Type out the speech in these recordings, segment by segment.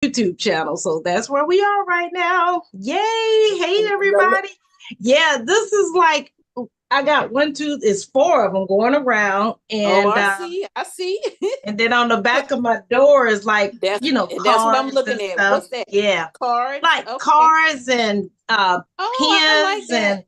YouTube channel. So that's where we are right now. Yay. Hey, Lo- everybody. Yeah, this is like, I got one, two, it's four of them going around. Oh, I see. I see. And then on the back of my door is like, That's what I'm cars looking and at. stuff. What's that? Yeah. Cards. Like Okay. cars and Oh, I like pens, that. and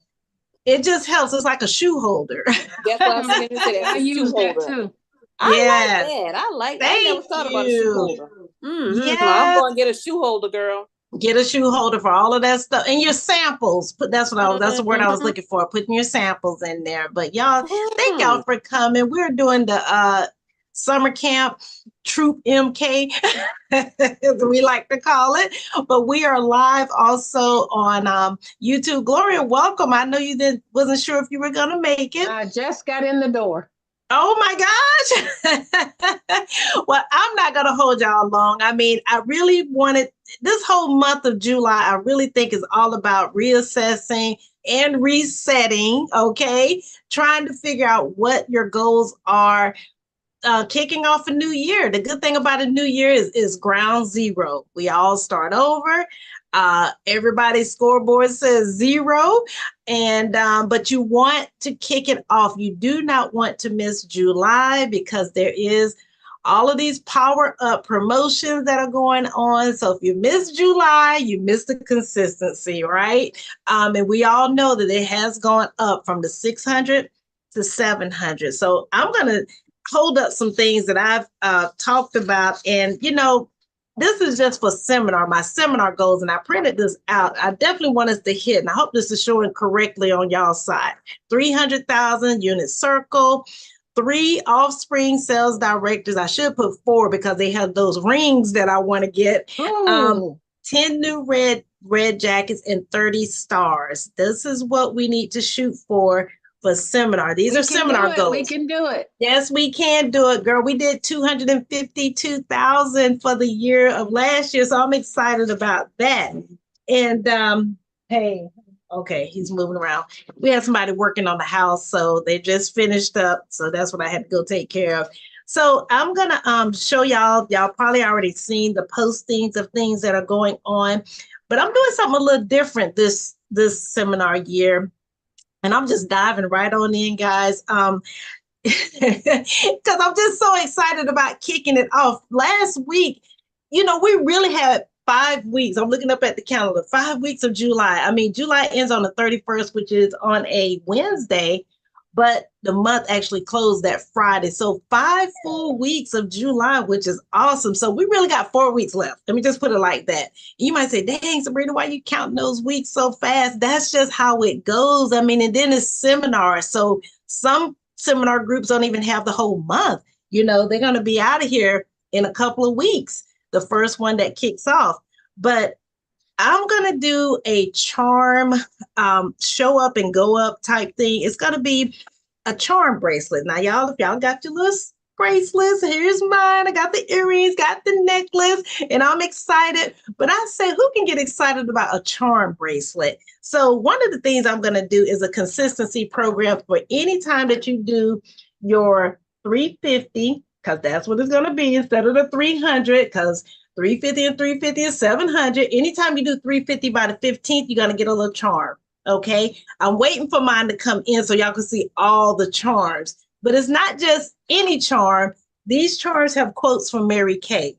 it just helps. It's like a shoe holder. That's what I was going to say. That's I a shoe use that holder. too. I like Yes. that. I never Thank thought about a shoe you. holder. I'm Yes. going to get a shoe holder, girl. Get a shoe holder for all of that stuff and your samples. That's the word I was Mm-hmm. looking for. Putting your samples in there. But y'all, thank Mm. y'all for coming. We're doing the summer camp Troop MK, as we like to call it. But we are live also on YouTube. Gloria, welcome. I know you wasn't sure if you were gonna make it. I just got in the door. Oh my gosh. Well, I'm not going to hold y'all long. I mean, I really wanted this whole month of July, I really think is all about reassessing and resetting, okay? Trying to figure out what your goals are, kicking off a new year. The good thing about a new year is ground zero. We all start over. Everybody's scoreboard says zero, and but you want to kick it off. You do not want to miss July because there is all of these power up promotions that are going on. So if you miss July, you miss the consistency, right? And we all know that it has gone up from the 600 to 700. So I'm gonna hold up some things that I've talked about. And, this is just for my seminar goals, and I printed this out. I definitely want us to hit, and I hope this is showing correctly on y'all's side. 300,000 unit circle, 3 offspring sales directors. I should put 4 because they have those rings that I want to get. 10 new red jackets and 30 stars. This is what we need to shoot for seminar. These are seminar goals. We can do it. Yes, we can do it, girl. We did 252,000 for the year of last year, so I'm excited about that. And hey, okay, he's moving around. We had somebody working on the house, so they just finished up, so that's what I had to go take care of. So I'm gonna show y'all. Y'all probably already seen the postings of things that are going on, but I'm doing something a little different this seminar year. And I'm just diving right on in, guys. Because I'm just so excited about kicking it off. Last week, we really had 5 weeks. I'm looking up at the calendar, 5 weeks of July. I mean, July ends on the 31st, which is on a Wednesday, but the month actually closed that Friday. So 5 full weeks of July, which is awesome. So we really got 4 weeks left. Let me just put it like that. You might say, dang, Sabrina, why are you counting those weeks so fast? That's just how it goes. I mean, and then it's seminars. So some seminar groups don't even have the whole month. They're going to be out of here in a couple of weeks, the first one that kicks off. But I'm going to do a charm, show up and go up type thing. It's going to be a charm bracelet. Now, y'all, if y'all got your little bracelets, here's mine. I got the earrings, got the necklace, and I'm excited. But I say, who can get excited about a charm bracelet? So one of the things I'm going to do is a consistency program for any time that you do your 350, because that's what it's going to be instead of the 300, because 350 and 350 is 700. Anytime you do 350 by the 15th, you're going to get a little charm. Okay. I'm waiting for mine to come in so y'all can see all the charms. But it's not just any charm. These charms have quotes from Mary Kay.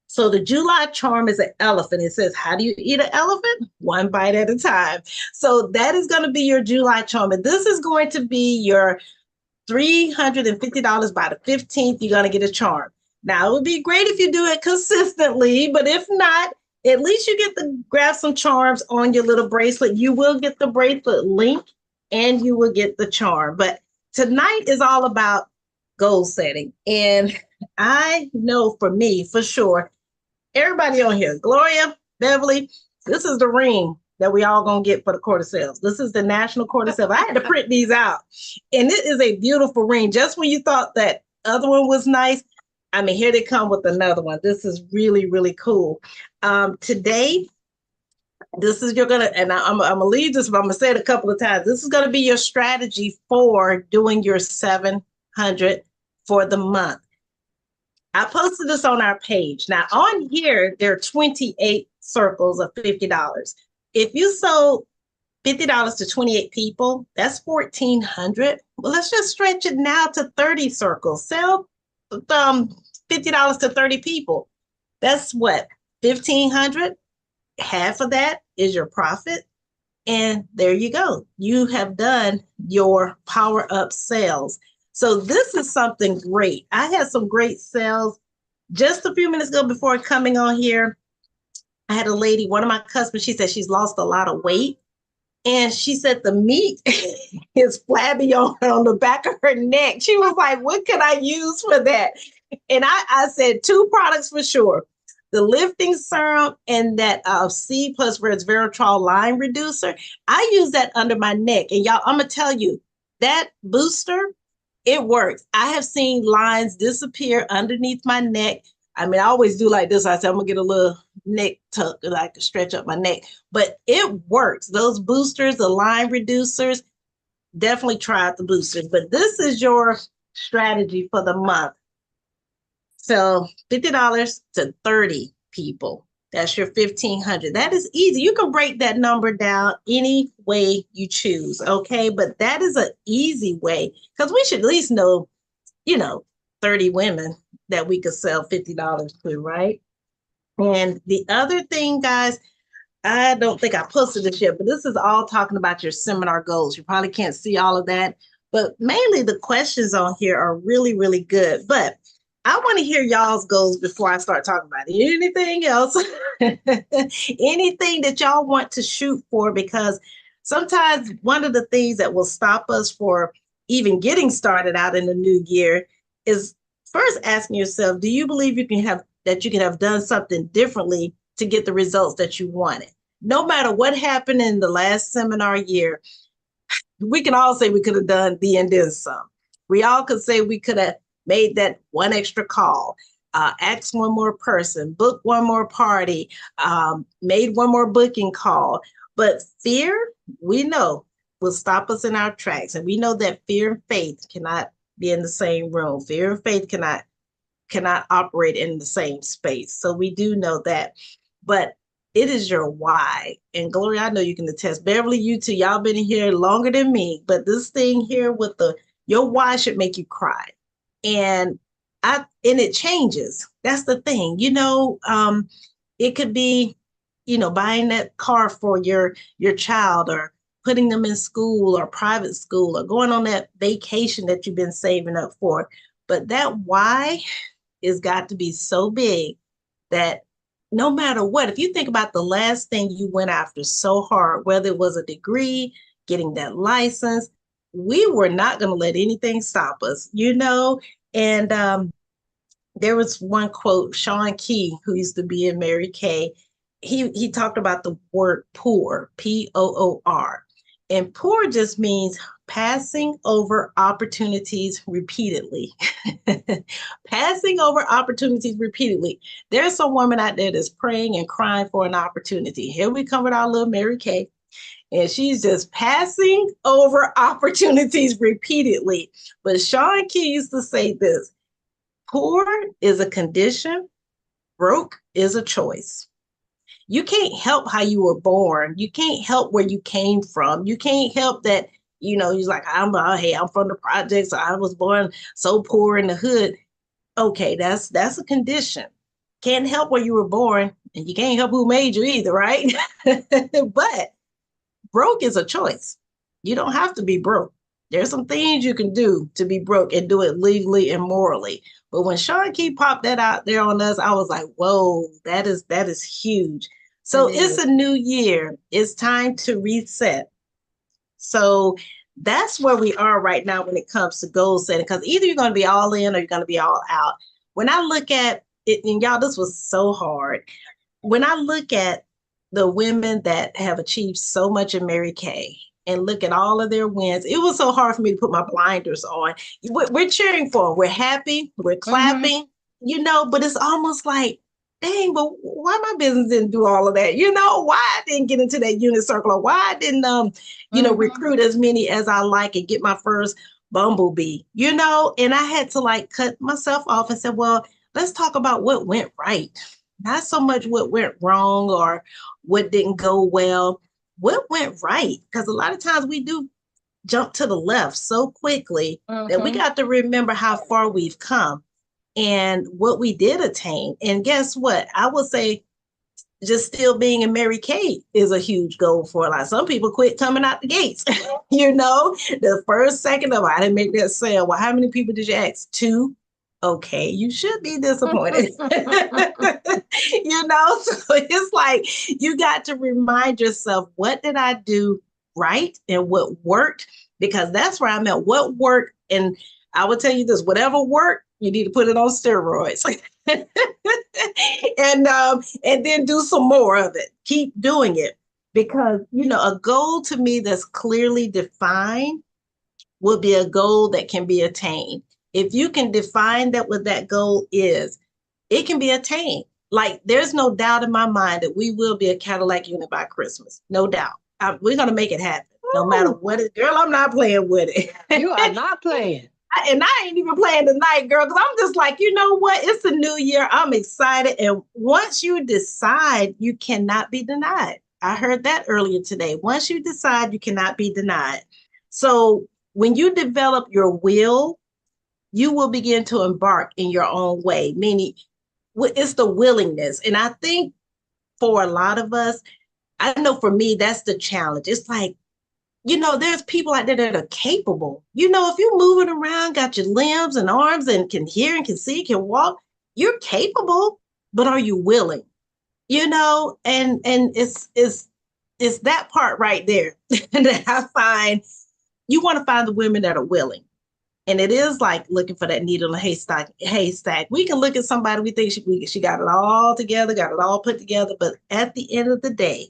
So the July charm is an elephant. It says, how do you eat an elephant? One bite at a time. So that is going to be your July charm. And this is going to be your $350 by the 15th. You're going to get a charm. Now, it would be great if you do it consistently, but if not, at least you get to grab some charms on your little bracelet. You will get the bracelet link and you will get the charm. But tonight is all about goal setting. And I know for me, for sure, everybody on here, Gloria, Beverly, this is the ring that we all gonna get for the quarter sales. This is the national quarter sale. I had to print these out. And it is a beautiful ring. Just when you thought that other one was nice, I mean, here they come with another one. This is really, really cool. Today, this is and I'm gonna leave this, but I'm gonna say it a couple of times. This is gonna be your strategy for doing your 700 for the month. I posted this on our page. Now on here, there are 28 circles of $50. If you sold $50 to 28 people, that's 1,400. Well, let's just stretch it now to 30 circles. Sell $50 to 30 people. That's what, 1,500? Half of that is your profit. And there you go. You have done your power up sales. So this is something great. I had some great sales just a few minutes ago before coming on here. I had a lady, one of my customers, she said she's lost a lot of weight. And she said the meat is flabby on the back of her neck. She was like, what can I use for that? And I said 2 products for sure. The lifting serum and that C plus resveratrol line reducer. I use that under my neck. And y'all, I'm going to tell you, that booster, it works. I have seen lines disappear underneath my neck. I mean, I always do like this. I said, I'm going to get a little neck tuck that I can stretch up my neck. But it works. Those boosters, the line reducers, definitely try out the boosters. But this is your strategy for the month. So $50 to 30 people. That's your 1,500. That is easy. You can break that number down any way you choose, okay? But that is an easy way because we should at least know, 30 women that we could sell $50 to, right? And the other thing, guys, I don't think I posted this yet, but this is all talking about your seminar goals. You probably can't see all of that, but mainly the questions on here are really, really good. But I want to hear y'all's goals before I start talking about anything else, anything that y'all want to shoot for, because sometimes one of the things that will stop us for even getting started out in the new year is first asking yourself, do you believe you can have done something differently to get the results that you wanted? No matter what happened in the last seminar year, we can all say we could have done the and then some. We all could say we could have made that one extra call, asked one more person, booked one more party, made one more booking call. But fear, we know, will stop us in our tracks. And we know that fear and faith cannot be in the same room. Fear and faith cannot operate in the same space. So we do know that. But it is your why. And Gloria, I know you can attest. Beverly, you too, y'all been in here longer than me. But this thing here with your why should make you cry. And it changes. That's the thing. It could be, buying that car for your child, or putting them in school or private school, or going on that vacation that you've been saving up for. But that why is got to be so big that no matter what, if you think about the last thing you went after so hard, whether it was a degree, getting that license, we were not going to let anything stop us, And there was one quote, Sean Key, who used to be in Mary Kay, he talked about the word poor, P-O-O-R. And poor just means passing over opportunities repeatedly. Passing over opportunities repeatedly. There's some woman out there that's praying and crying for an opportunity. Here we come with our little Mary Kay. And she's just passing over opportunities repeatedly. But Sean Key used to say this: poor is a condition, broke is a choice. You can't help how you were born. You can't help where you came from. You can't help that, he's like, I'm from the projects. I was born so poor in the hood. Okay, that's a condition. Can't help where you were born, and you can't help who made you either, right? But broke is a choice. You don't have to be broke. There's some things you can do to be broke and do it legally and morally. But when Sean Key popped that out there on us, I was like, whoa, that is huge. So it's a new year. It's time to reset. So that's where we are right now when it comes to goal setting, because either you're going to be all in or you're going to be all out. When I look at it, and y'all, this was so hard. When I look at the women that have achieved so much in Mary Kay and look at all of their wins, it was so hard for me to put my blinders on. We're cheering for them. We're happy. We're clapping, but it's almost like, dang, but why my business didn't do all of that? Why I didn't get into that unit circle, or why I didn't, recruit as many as I like and get my first bumblebee, and I had to cut myself off and say, well, let's talk about what went right. Not so much what went wrong or what didn't go well. What went right? Because a lot of times we do jump to the left so quickly that we got to remember how far we've come and what we did attain. And guess what? I will say just still being in Mary Kay is a huge goal for a lot. Some people quit coming out the gates. The first second of I didn't make that sale. Well, how many people did you ask? 2. Okay, you should be disappointed. So it's like you got to remind yourself, what did I do right and what worked? Because that's where I'm at. What worked? And I will tell you this, whatever worked, you need to put it on steroids. And then do some more of it. Keep doing it. Because, a goal to me that's clearly defined will be a goal that can be attained. If you can define that what that goal is, it can be attained. Like, there's no doubt in my mind that we will be a Cadillac unit by Christmas. No doubt. We're going to make it happen. No matter what it is. Girl, I'm not playing with it. You are not playing. And I ain't even playing tonight, girl, because I'm just like, you know what? It's a new year. I'm excited. And once you decide, you cannot be denied. I heard that earlier today. Once you decide, you cannot be denied. So when you develop your will, you will begin to embark in your own way, meaning it's the willingness. And I think for a lot of us, I know for me, that's the challenge. It's like, there's people out there that are capable. If you're moving around, got your limbs and arms and can hear and can see, can walk, you're capable, but are you willing? And it's that part right there that I find you want to find the women that are willing. And it is like looking for that needle in a haystack. We can look at somebody, we think she got it all together, got it all put together, but at the end of the day,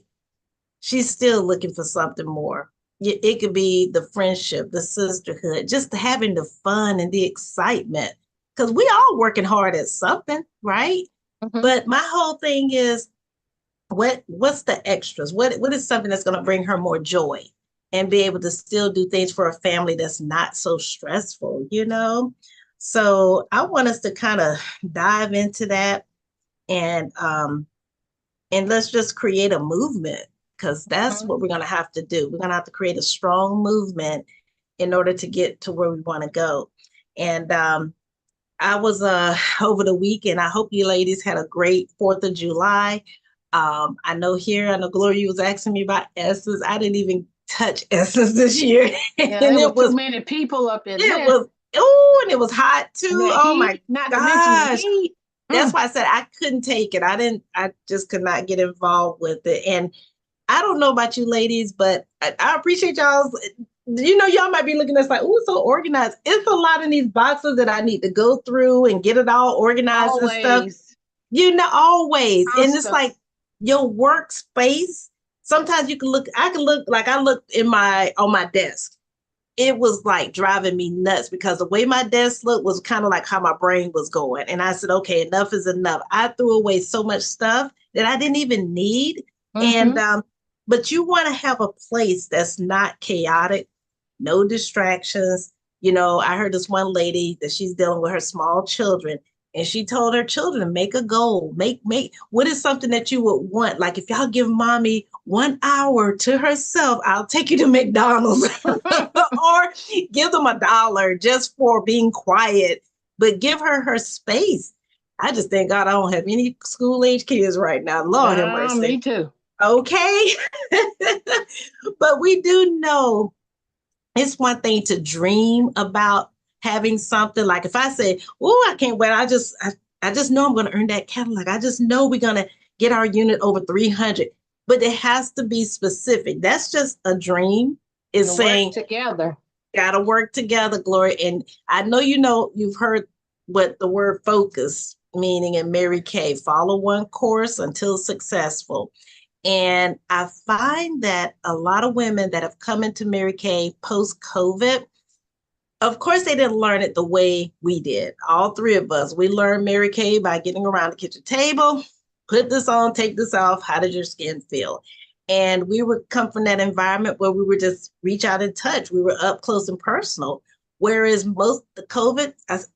she's still looking for something more. It could be the friendship, the sisterhood, just having the fun and the excitement. Because we all working hard at something, right? But my whole thing is, what's the extras? What is something that's going to bring her more joy and be able to still do things for a family that's not so stressful, So I want us to kind of dive into that and let's just create a movement. Because that's what we're going to have to do. We're going to have to create a strong movement in order to get to where we want to go. And I was over the weekend. I hope you ladies had a great 4th of July. I know Gloria, you was asking me about Essence. I didn't even touch Essence this year. Yeah, and it was too many people up in there. And it was hot too. My gosh. That's why I said I couldn't take it. I just could not get involved with it. And I don't know about you ladies, but I appreciate y'all's, y'all might be looking at us like, oh, so organized. It's a lot in these boxes that I need to go through and get it all organized and stuff. Always. And it's like your workspace. Sometimes I looked on my desk. It was like driving me nuts because the way my desk looked was kind of like how my brain was going. And I said, okay, enough is enough. I threw away so much stuff that I didn't even need. And, but you want to have a place that's not chaotic, no distractions. I heard this one lady that she's dealing with her small children, and she told her children to make a goal. Make what is something that you would want? Like, if y'all give mommy 1 hour to herself, I'll take you to McDonald's or give them $1 just for being quiet, but give her space. I just thank God I don't have any school age kids right now. Lord have mercy. Me too. Okay. But we do know it's one thing to dream about having something. Like if I say, oh, I can't wait. I just know I'm going to earn that Cadillac. I just know we're going to get our unit over 300, but it has to be specific. That's just a dream. It's saying together. Got to work together, Gloria. And I know, you've heard what the word focus meaning in Mary Kay, follow one course until successful. And I find that a lot of women that have come into Mary Kay post-COVID, of course, they didn't learn it the way we did. All 3 of us, we learned Mary Kay by getting around the kitchen table, put this on, take this off. How did your skin feel? And we would come from that environment where we were just reach out and touch. We were up close and personal. Whereas most the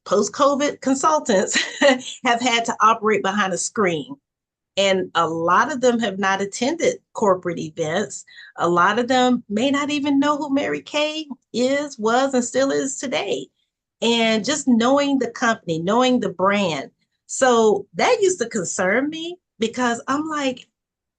post-COVID consultants have had to operate behind a screen. And a lot of them have not attended corporate events. A lot of them may not even know who Mary Kay is, was, and still is today. And just knowing the company, knowing the brand. So that used to concern me because I'm like,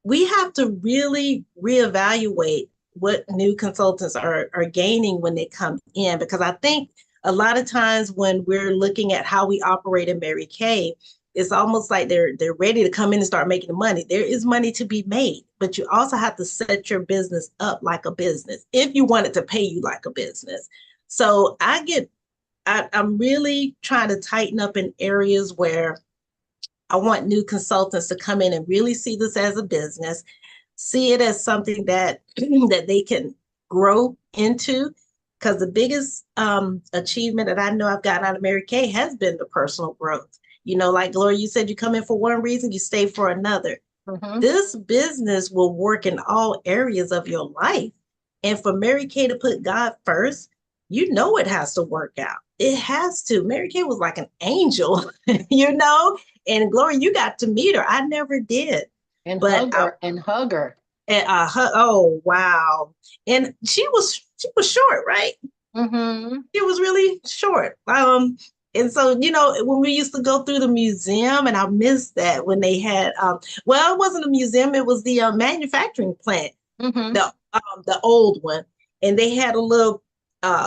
we have to really reevaluate what new consultants are gaining when they come in. Because I think a lot of times when we're looking at how we operate in Mary Kay, it's almost like they're ready to come in and start making money. There is money to be made, but you also have to set your business up like a business if you want it to pay you like a business. So I'm really trying to tighten up in areas where I want new consultants to come in and really see this as a business, see it as something that that they can grow into. Because the biggest achievement that I know I've gotten out of Mary Kay has been the personal growth. You know, like Gloria, you said you come in for one reason, you stay for another. Mhm. This business will work in all areas of your life. And for Mary Kay to put God first, you know it has to work out. It has to. Mary Kay was like an angel, you know? And Gloria, you got to meet her. I never did. And But hug her. And oh wow. And she was short, right? Mm-hmm. She was really short. And so, you know, when we used to go through the museum, and I missed that when they had well, it wasn't a museum, it was the manufacturing plant, Mm-hmm. The old one. And they had a little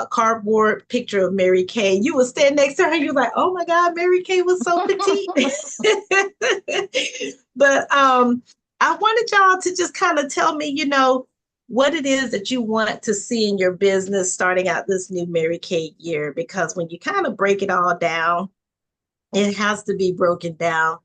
cardboard picture of Mary Kay. You would stand next to her, you're like, oh my God, Mary Kay was so petite. But I wanted y'all to just kind of tell me, you know, what it is that you want to see in your business starting out this new Mary Kay year. Because when you kind of break it all down, it has to be broken down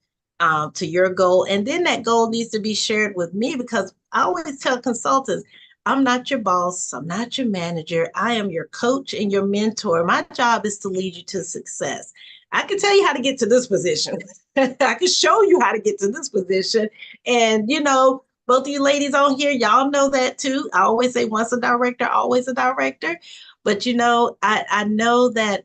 to your goal. And then that goal needs to be shared with me, because I always tell consultants, I'm not your boss. I'm not your manager. I am your coach and your mentor. My job is to lead you to success. I can tell you how to get to this position. I can show you how to get to this position. And, you know, both of you ladies on here, y'all know that too. I always say once a director, always a director. But, you know, I know that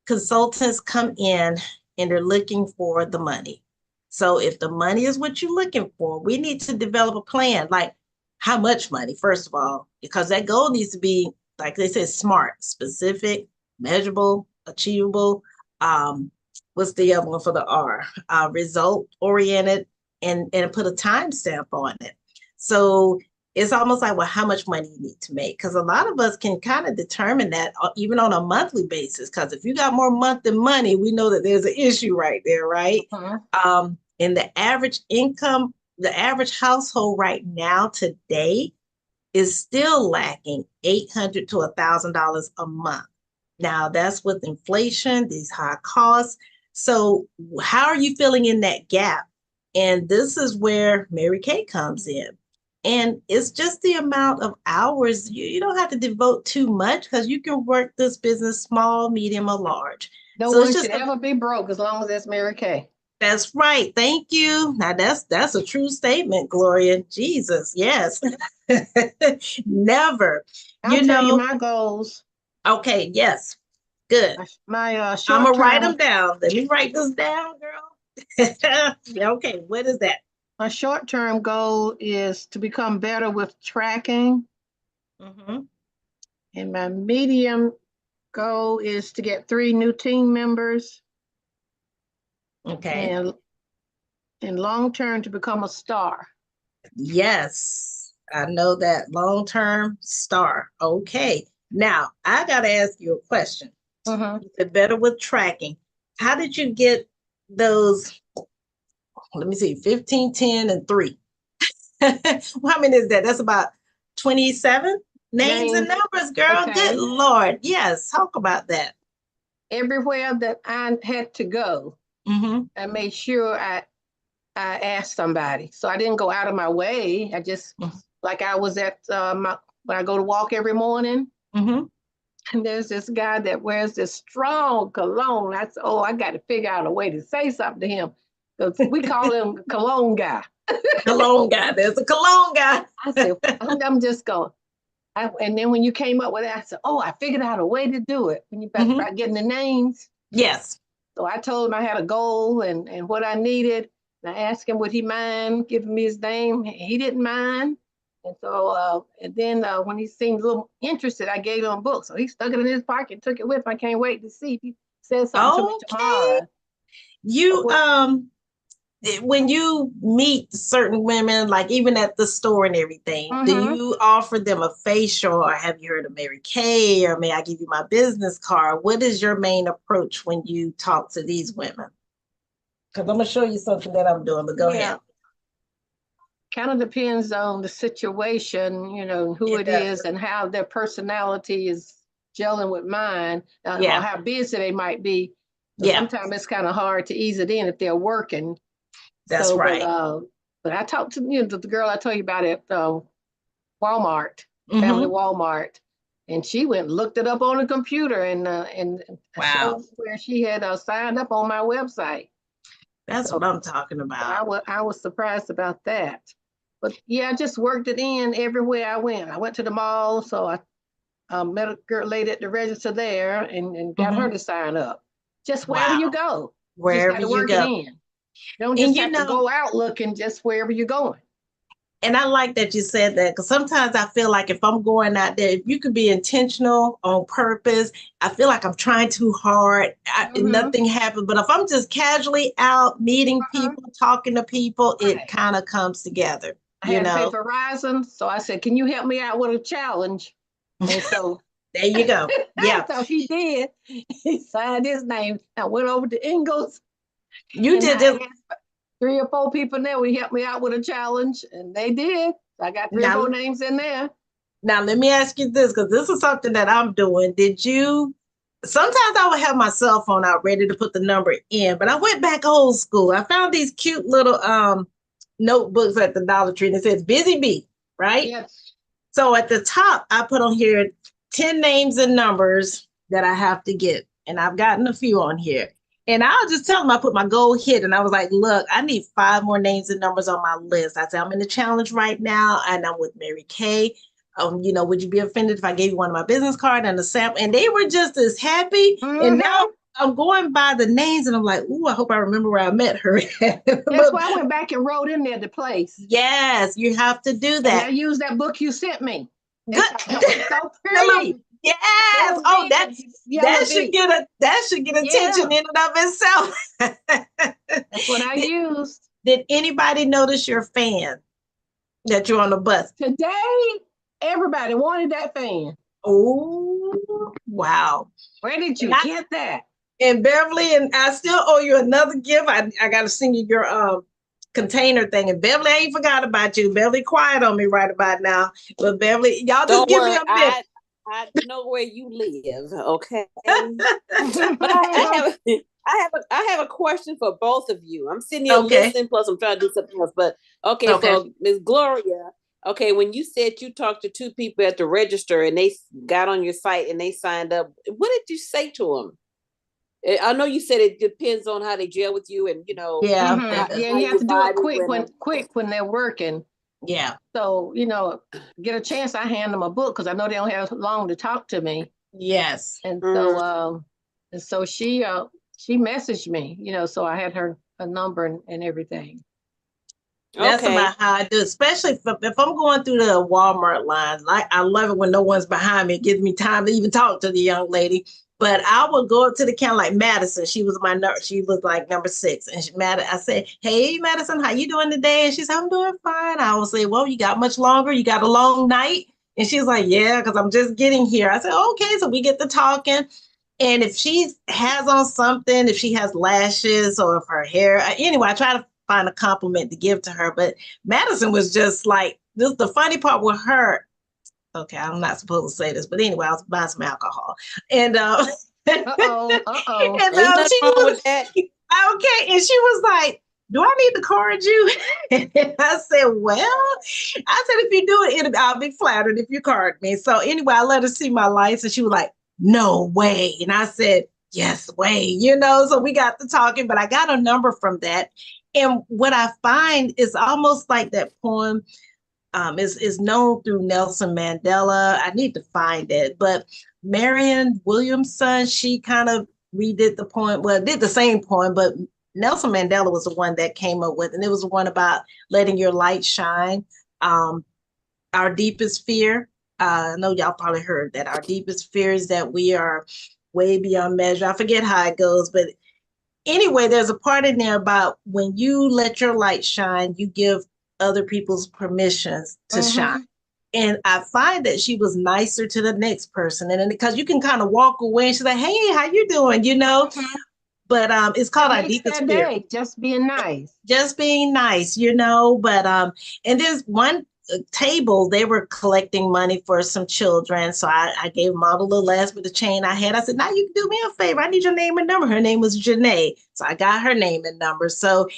consultants come in and they're looking for the money. So if the money is what you're looking for, we need to develop a plan. Like, how much money, first of all, because that goal needs to be, like they said, smart, specific, measurable, achievable. What's the other one for the R? Result oriented, and put a timestamp on it. So it's almost like, well, how much money you need to make? Because a lot of us can kind of determine that even on a monthly basis. Because if you got more month than money, we know that there's an issue right there, right? And the average income, the average household right now today is still lacking $800 to $1,000 a month. Now that's with inflation, these high costs. So how are you filling in that gap? And this is where Mary Kay comes in. And it's just the amount of hours. You don't have to devote too much, because you can work this business small, medium, or large. No So one should ever be broke as long as it's Mary Kay. That's right. Thank you. Now that's a true statement, Gloria. Jesus, yes. Never. I'll tell you my goals. Okay, yes. Good. My I'm gonna write them down. Let me write this down, girl. Okay, what is that? My short-term goal is to become better with tracking. And my medium goal is to get 3 new team members. Okay. And long-term to become a star. Yes, I know that. Long-term star. Okay. Now, I got to ask you a question. You said better with tracking. How did you get those? Let me see, 15, 10, and 3. Well, how many is that? That's about 27 names and numbers, girl. Okay. Good Lord. Yes, talk about that. Everywhere that I had to go, I made sure I asked somebody. So I didn't go out of my way. I just, like I was at when I go to walk every morning, and there's this guy that wears this strong cologne. I said, oh, I got to figure out a way to say something to him, because we call him cologne guy. Cologne guy. There's a cologne guy. I said, I'm just going, And then when you came up with it, I said, oh, I figured out a way to do it. When you about getting the names. Yes. So I told him I had a goal and what I needed. And I asked him, would he mind giving me his name? He didn't mind. And so, and then when he seemed a little interested, I gave him a book. So he stuck it in his pocket, took it with him. I can't wait to see if he says something to me tomorrow. You, when you meet certain women, like even at the store and everything, do you offer them a facial, or have you heard of Mary Kay, or may I give you my business card? What is your main approach when you talk to these women? Because I'm going to show you something that I'm doing, but go ahead. Kind of depends on the situation, you know, who it is and how their personality is gelling with mine, or how busy they might be. Sometimes it's kind of hard to ease it in if they're working. That's right. But I talked to the girl I told you about at Walmart, Family Walmart, and she went and looked it up on the computer and showed where she had signed up on my website. That's what I'm talking about. I was surprised about that. But yeah, I just worked it in everywhere I went. I went to the mall, so I met a girl lady at the register there and got her to sign up. Just wherever you go. Wherever you go. You don't just have to go out looking, just wherever you're going. And I like that you said that, because sometimes I feel like if I'm going out there, if you could be intentional on purpose, I feel like I'm trying too hard. Nothing happens. But if I'm just casually out meeting people, talking to people, it kind of comes together. I had to pay Verizon, so I said, "Can you help me out with a challenge?" And so there you go. Yeah. So he did. He signed his name. I went over to Ingles. You did this. 3 or 4 people there would help me out with a challenge, and they did. I got 3 or 4 names in there. Now, let me ask you this, because this is something that I'm doing. Sometimes I would have my cell phone out ready to put the number in, but I went back old school. I found these cute little notebooks at the Dollar Tree, and it says Busy Bee, right? Yes. So at the top, I put on here 10 names and numbers that I have to get, and I've gotten a few on here. And I'll just tell them I put my goal hit, and I was like, look, I need 5 more names and numbers on my list. I said, I'm in the challenge right now, and I'm with Mary Kay. Would you be offended if I gave you one of my business cards and a sample? And they were just as happy. And now I'm going by the names, and I'm like, ooh, I hope I remember where I met her. That's why I went back and wrote in there the place. Yes, you have to do that. And I used that book you sent me. Good. It's so pretty. Yes. Oh, that should get attention in and of itself. That's what I used. Did anybody notice your fan that you're on the bus? Today, everybody wanted that fan. Oh, wow. Where did you get that? And Beverly, and I still owe you another gift. I got to send you your container thing. And Beverly, I ain't forgot about you. Beverly quiet on me right about now. But Beverly, y'all just give me a minute. I know where you live, okay? But I have a question for both of you. I'm sitting here listening, plus I'm trying to do something else. But so Ms. Gloria, when you said you talked to 2 people at the register and they got on your site and they signed up, what did you say to them? I know you said it depends on how they gel with you, and you have to do it quick when they're working. Yeah. So, get a chance, I hand them a book because I know they don't have long to talk to me. Yes. And so she messaged me, so I had her number and everything. That's about how I do, especially if I'm going through the Walmart line. Like, I love it when no one's behind me. It gives me time to even talk to the young lady. But I would go up to the counter, like Madison. She was she was like number 6. And I said, hey, Madison, how you doing today? And she said, I'm doing fine. I would say, well, you got much longer? You got a long night? And she's like, yeah, because I'm just getting here. I said, okay, so we get to talking. And if she has on something, if she has lashes or if her hair, anyway, I try to find a compliment to give to her. But Madison was just like, this the funny part with her. Okay, I'm not supposed to say this, but anyway, I was buying some alcohol. And uh-oh. And she was okay, and she was like, do I need to card you? And I said, well, I said, if you do it, I'll be flattered if you card me. So anyway, I let her see my license. She was like, no way. And I said, yes way, so we got to talking, but I got a number from that. And what I find is almost like that poem, is known through Nelson Mandela. I need to find it, but Marianne Williamson, she kind of redid the poem, well, did the same poem, but Nelson Mandela was the one that came up with, and it was the one about letting your light shine. Our deepest fear, I know y'all probably heard that. Our deepest fear is that we are way beyond measure. I forget how it goes, but anyway, there's a part in there about when you let your light shine, you give other people's permissions to shine. And I find that she was nicer to the next person. And because you can kind of walk away and she's like, hey, how you doing? You know, but it's called Our Deepest Fear. Just being nice. Just being nice, you know, but and there's one table, they were collecting money for some children. So I gave them all the little last bit of chain I had. I said, now you can do me a favor. I need your name and number. Her name was Janae. So I got her name and number. So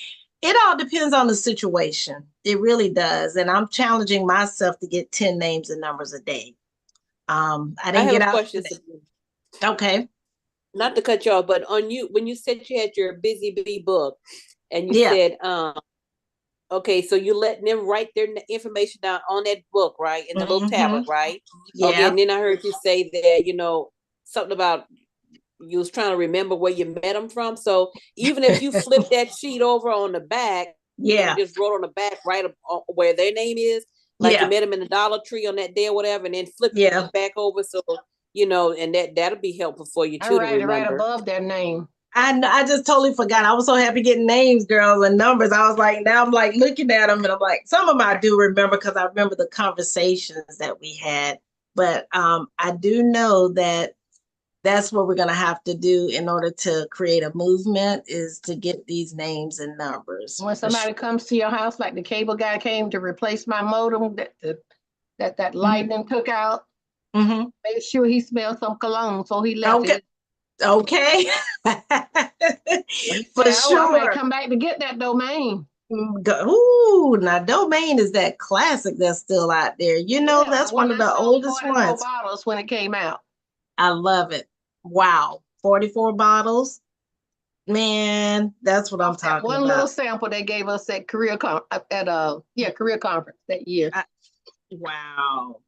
it all depends on the situation. It really does. And I'm challenging myself to get 10 names and numbers a day. I didn't get out. Okay. Not to cut you off, but on you, when you said you had your Busy Bee book and you said, okay, so you letting them write their information down on that book, right? In the little tablet, right? Yeah. Okay, and then I heard you say that, you know, something about you was trying to remember where you met them from. So even if you flip that sheet over on the back, you just wrote on the back, right where their name is, like you met them in the Dollar Tree on that day or whatever, and then flip it back over. So, you know, and that'll be helpful for you too. Right above their name. I just totally forgot. I was so happy getting names, girls, and numbers. I was like, now I'm like looking at them and I'm like, some of them I do remember because I remember the conversations that we had. But I do know that that's what we're going to have to do in order to create a movement, is to get these names and numbers. When somebody comes to your house, like the cable guy came to replace my modem that lightning took out, make sure he smells some cologne. So he left it. Okay. For sure. I might come back to get that domain. Ooh, now domain is that classic that's still out there. You know, that's one of the oldest ones. Bottles when it came out. I love it. Wow. 44 bottles. Man, that's what I'm talking about. One little sample they gave us at career conference that year. Wow.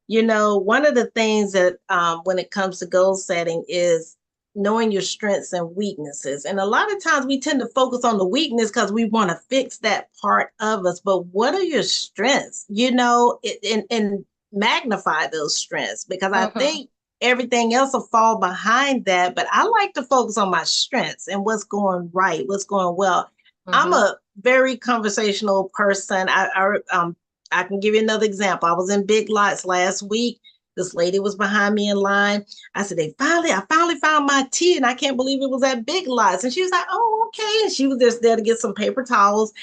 You know, one of the things that when it comes to goal setting is knowing your strengths and weaknesses. And a lot of times we tend to focus on the weakness because we want to fix that part of us. But what are your strengths? You know, and magnify those strengths, because I think everything else will fall behind that. But I like to focus on my strengths and what's going right, what's going well. I'm a very conversational person. I can give you another example. I was in Big Lots last week. This lady was behind me in line. I said, I finally found my tea, and I can't believe it was at Big Lots. And she was like, oh, okay. And she was just there to get some paper towels.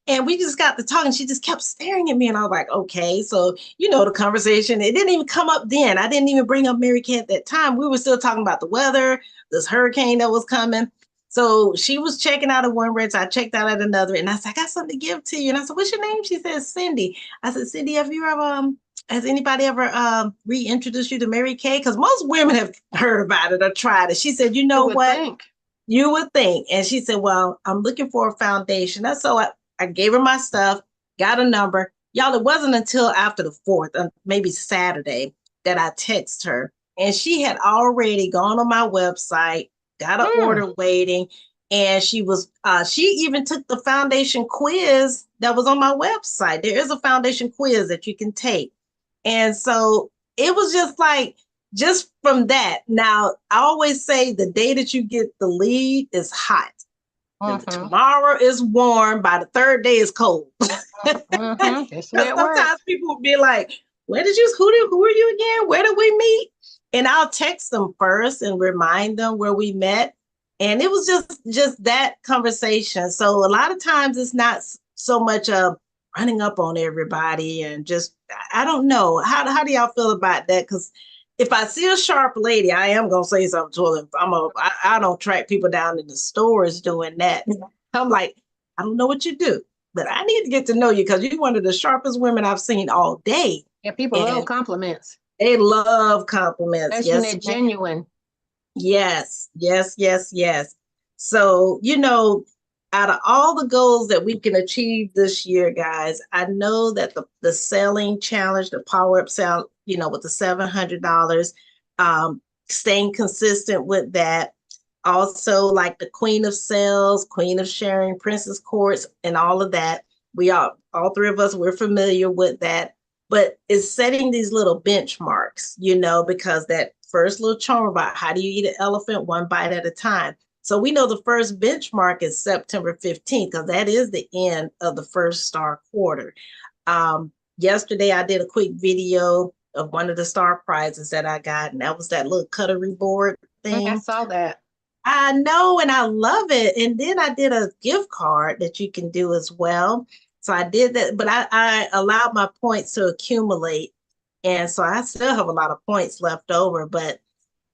And we just got to talking. She just kept staring at me. And I was like, okay. So, you know, the conversation, it didn't even come up then. I didn't even bring up Mary Kay at that time. We were still talking about the weather, this hurricane that was coming. So she was checking out of one ranch. I checked out at another. And I said, I got something to give to you. And I said, what's your name? She said, Cindy. I said, Cindy, have you ever, has anybody ever reintroduced you to Mary Kay? Because most women have heard about it or tried it. She said, you know what? You would think. And she said, well, I'm looking for a foundation. That's so I gave her my stuff, got a number. Y'all, it wasn't until after the 4th, maybe Saturday, that I texted her. And she had already gone on my website, got an order waiting. And she even took the foundation quiz that was on my website. There is a foundation quiz that you can take. And so it was just like, just from that. Now, I always say the day that you get the lead is hot. Tomorrow is warm. By the 3rd day is cold. Sometimes people will be like, who are you again? Where did we meet? And I'll text them first and remind them where we met. And it was just that conversation. So a lot of times it's not so much of running up on everybody and just, I don't know. How do y'all feel about that? Because if I see a sharp lady, I am going to say something to her. I don't track people down in the stores doing that. I'm like, I don't know what you do, but I need to get to know you because you're one of the sharpest women I've seen all day. Yeah, people love compliments. They love compliments. Especially when they're genuine. Yes. So, you know, out of all the goals that we can achieve this year, guys, I know that the selling challenge, the power up sell, with the $700, staying consistent with that. Also, like the Queen of Sales, Queen of Sharing, Princess Courts, and all of that. We all three of us, we're familiar with that. But it's setting these little benchmarks, because that first little charm about how do you eat an elephant one bite at a time. So we know the first benchmark is September 15th, because that is the end of the first star quarter. Yesterday, I did a quick video of one of the star prizes that I got, and that was that little cutlery board thing. I saw that. I know, and I love it. And then I did a gift card that you can do as well. So I did that, but I allowed my points to accumulate. And so I still have a lot of points left over, but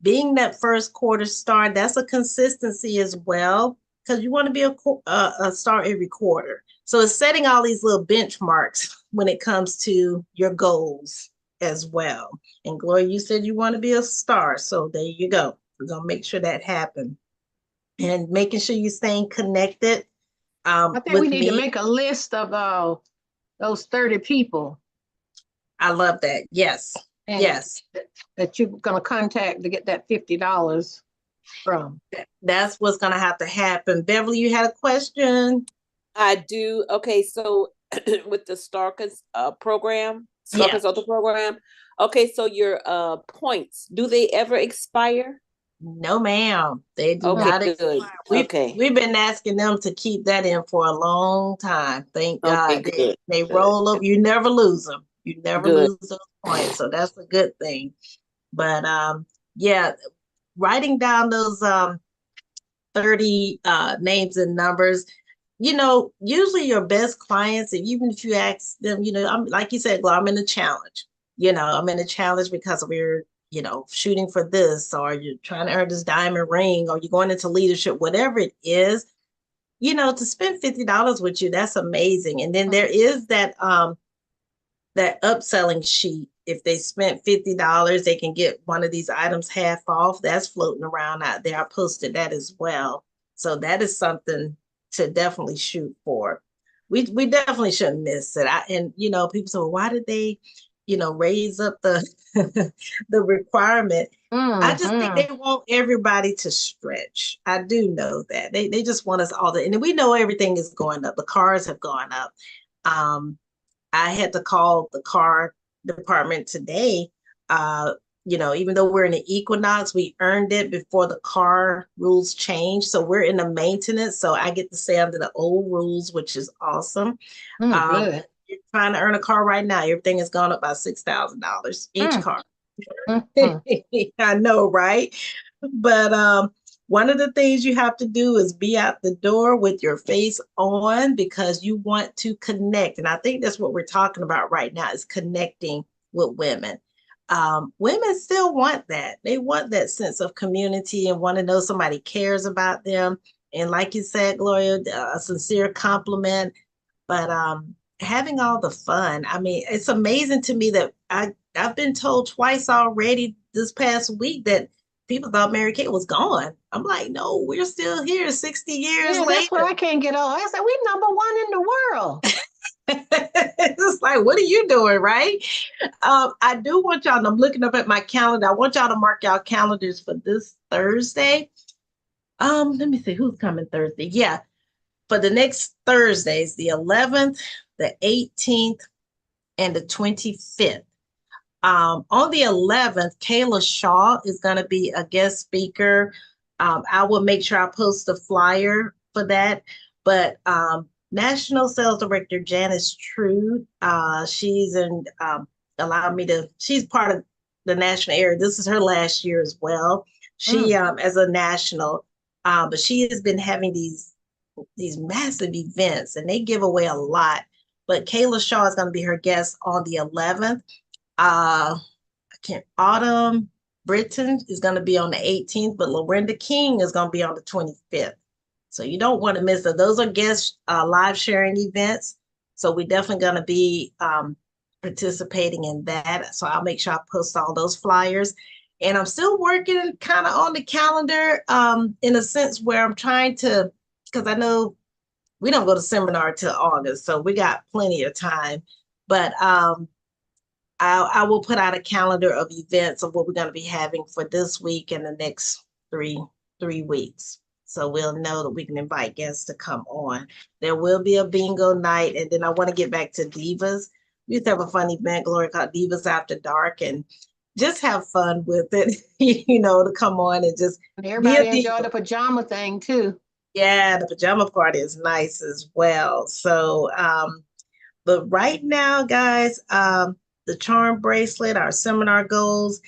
being that first quarter star, that's a consistency as well, because you want to be a star every quarter. So it's setting all these little benchmarks when it comes to your goals as well. And Gloria, you said you want to be a star. So there you go. We're going to make sure that happens. And making sure you're staying connected. I think we need to make a list of those 30 people. I love that. Yes. And yes. That you're going to contact to get that $50 from. That's what's going to have to happen. Beverly, you had a question? I do. Okay, so with the Star program, Consultant program. Okay, so your points, do they ever expire? No, ma'am. They do not expire. We've been asking them to keep that in for a long time. Thank God. They roll up. You never lose them. You never lose those points. So that's a good thing. But writing down those 30 names and numbers, usually your best clients, and even if you ask them, I'm like you said, I'm in a challenge. I'm in a challenge because we're, shooting for this, or you're trying to earn this diamond ring, or you're going into leadership, whatever it is, to spend $50 with you, that's amazing. And then there is that upselling sheet. If they spent $50, they can get one of these items half off. That's floating around out there. I posted that as well. So that is something to definitely shoot for. We definitely shouldn't miss it. People say, well, why did they, raise up the the requirement? I just think they want everybody to stretch. I do know that. They just want us all to, and we know everything is going up. The cars have gone up. I had to call the car department today. Even though we're in an equinox, we earned it before the car rules changed. So we're in the maintenance. So I get to stay under the old rules, which is awesome. Good. You're trying to earn a car right now. Everything has gone up by $6,000 each car. I know, right? But one of the things you have to do is be out the door with your face on, because you want to connect. And I think that's what we're talking about right now, is connecting with women. Women still want that. They want that sense of community and want to know somebody cares about them. And like you said, Gloria, a sincere compliment. But having all the fun. I mean, it's amazing to me that I've been told twice already this past week that people thought Mary Kay was gone. I'm like, no, we're still here 60 years later. That's what I can't get on. I said, we're number one in the world. It's like, what are you doing, right? I do want y'all, and I'm looking up at my calendar, I want y'all to mark y'all calendars for this Thursday. Let me see who's coming Thursday. Yeah, for the next Thursdays, the 11th, the 18th, and the 25th. On the 11th, Kayla Shaw is going to be a guest speaker. I will make sure I post the flyer for that. But National Sales Director Janice Trude, she's part of the national area. This is her last year as well. She as a national, but she has been having these massive events, and they give away a lot. But Kayla Shaw is going to be her guest on the 11th. Autumn Britton is going to be on the 18th, but Lorinda King is going to be on the 25th. So you don't want to miss it. Those are guest live sharing events. So we're definitely going to be participating in that. So I'll make sure I post all those flyers. And I'm still working kind of on the calendar in a sense where I'm trying to, because I know we don't go to seminar till August, so we got plenty of time. But I will put out a calendar of events of what we're going to be having for this week and the next three weeks. So we'll know that we can invite guests to come on. There will be a bingo night. And then I want to get back to Divas. We used to have a fun event, Gloria, called Divas After Dark, and just have fun with it, you know, to come on and just everybody enjoy the pajama thing too. Yeah, the pajama party is nice as well. So but right now, guys, the charm bracelet, our seminar goals.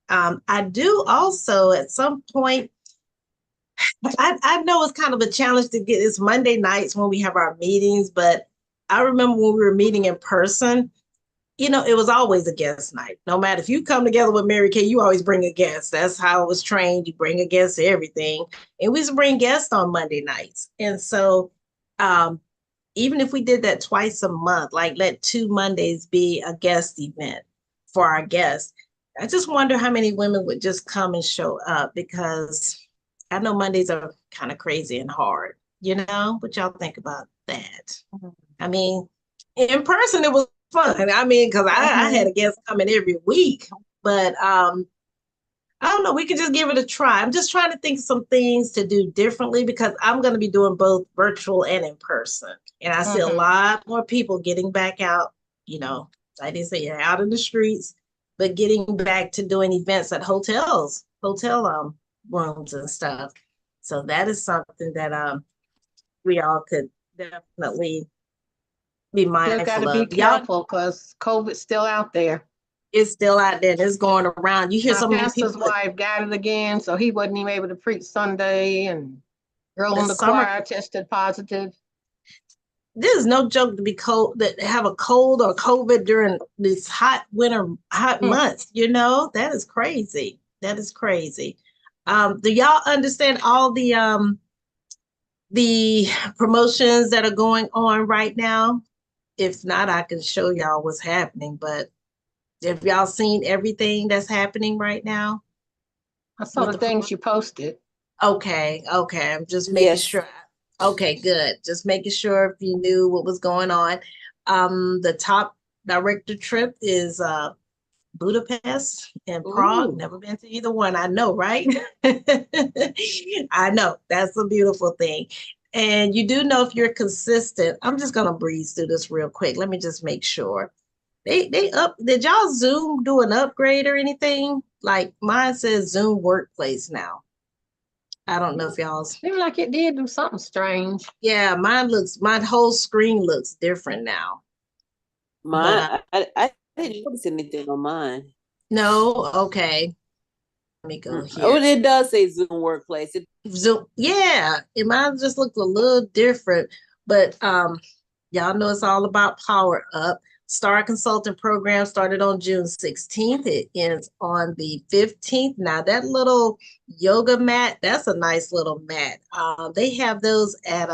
I do also at some point, I know it's kind of a challenge to get it's Monday nights when we have our meetings, but I remember when we were meeting in person, you know, it was always a guest night. No matter if you come together with Mary Kay, you always bring a guest. That's how I was trained. You bring a guest to everything. And we used to bring guests on Monday nights. And so even if we did that twice a month, like let 2 Mondays be a guest event for our guests, I just wonder how many women would just come and show up, because I know Mondays are kind of crazy and hard, you know? What y'all think about that? I mean, in person, it was fun. I mean, because I had a guest coming every week, but I don't know, we could just give it a try. I'm just trying to think of some things to do differently, because I'm going to be doing both virtual and in person. And I see a lot more people getting back out, you know, I didn't say you're out in the streets, but getting back to doing events at hotel rooms and stuff. So that is something that we all could definitely be mindful of. Still got to be careful because COVID's still out there. It's still out there. It's going around. You hear my so many pastor's people. Wife got it again, so he wasn't even able to preach Sunday, and girl in the choir tested positive. This is no joke to be cold, that have a cold or COVID during these hot months. You know, that is crazy. That is crazy. Do y'all understand all the promotions that are going on right now? If not, I can show y'all what's happening. But have y'all seen everything that's happening right now? I saw the things you posted. Okay. I'm just making sure. Okay, good. Just making sure if you knew what was going on. The top director trip is Budapest and Prague. Ooh. Never been to either one. I know, right? I know. That's a beautiful thing. And you do know if you're consistent. I'm just gonna breeze through this real quick. Let me just make sure. Did y'all Zoom do an upgrade or anything? Like mine says Zoom Workplace now. I don't know if y'all's. Seemed like it did do something strange. Yeah, my whole screen looks different now. Mine, I didn't notice anything on mine. No, okay. Let me go here. Oh, it does say Zoom Workplace. Zoom, yeah. And mine just looked a little different, but y'all know it's all about Power Up. Star Consultant Program started on June 16th. It ends on the 15th. Now that little yoga mat, that's a nice little mat. They have those at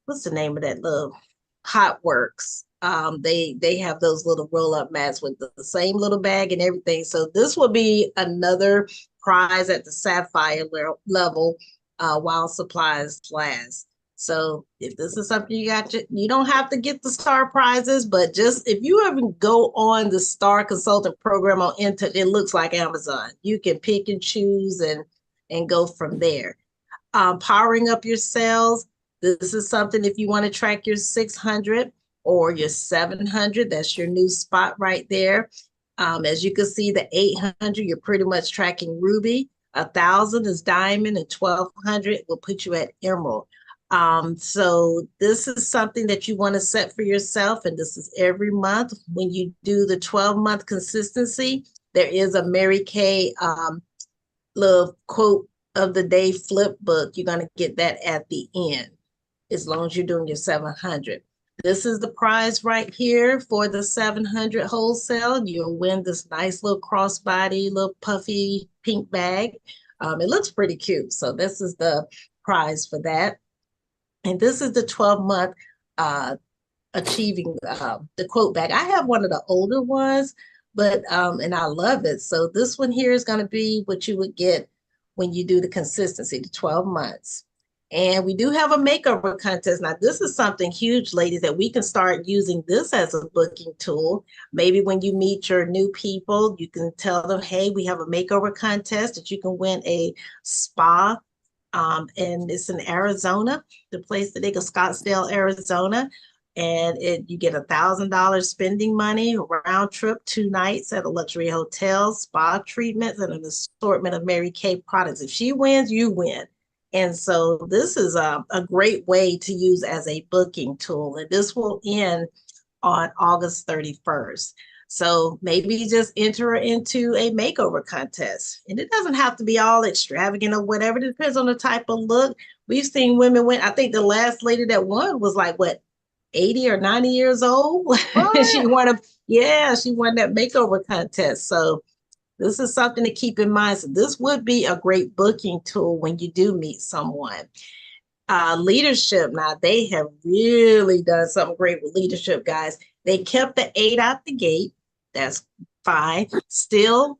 what's the name of that little Hot Works? They have those little roll-up mats with the same little bag and everything. So this will be another prize at the Sapphire level while supplies last. So if this is something you don't have to get the star prizes, but just if you ever go on the Star Consultant Program on it looks like Amazon. You can pick and choose and go from there. Powering up your sales. This is something if you want to track your 600 or your 700, that's your new spot right there. As you can see, the 800, you're pretty much tracking Ruby. 1,000 is Diamond, and 1,200 will put you at Emerald. So this is something that you want to set for yourself, and this is every month. When you do the 12-month consistency, there is a Mary Kay little quote of the day flip book. You're going to get that at the end, as long as you're doing your 700. This is the prize right here for the 700 wholesale. You'll win this nice little crossbody, little puffy pink bag. It looks pretty cute. So this is the prize for that. And this is the 12-month achieving the quote bag. I have one of the older ones, but and I love it. So this one here is going to be what you would get when you do the consistency, the 12 months. And we do have a makeover contest. Now, this is something huge, ladies, that we can start using this as a booking tool. Maybe when you meet your new people, you can tell them, hey, we have a makeover contest that you can win a spa. And it's in Arizona, the place that they go, Scottsdale, Arizona. And you get $1,000 spending money, round trip, 2 nights at a luxury hotel, spa treatments, and an assortment of Mary Kay products. If she wins, you win. And so this is a great way to use as a booking tool. And this will end on August 31st. So maybe just enter into a makeover contest. And it doesn't have to be all extravagant or whatever. It depends on the type of look. We've seen women win. I think the last lady that won was like, what, 80 or 90 years old? She won that makeover contest. So this is something to keep in mind. So this would be a great booking tool when you do meet someone. Leadership, now they have really done something great with leadership, guys. They kept the 8 out the gate. That's fine. Still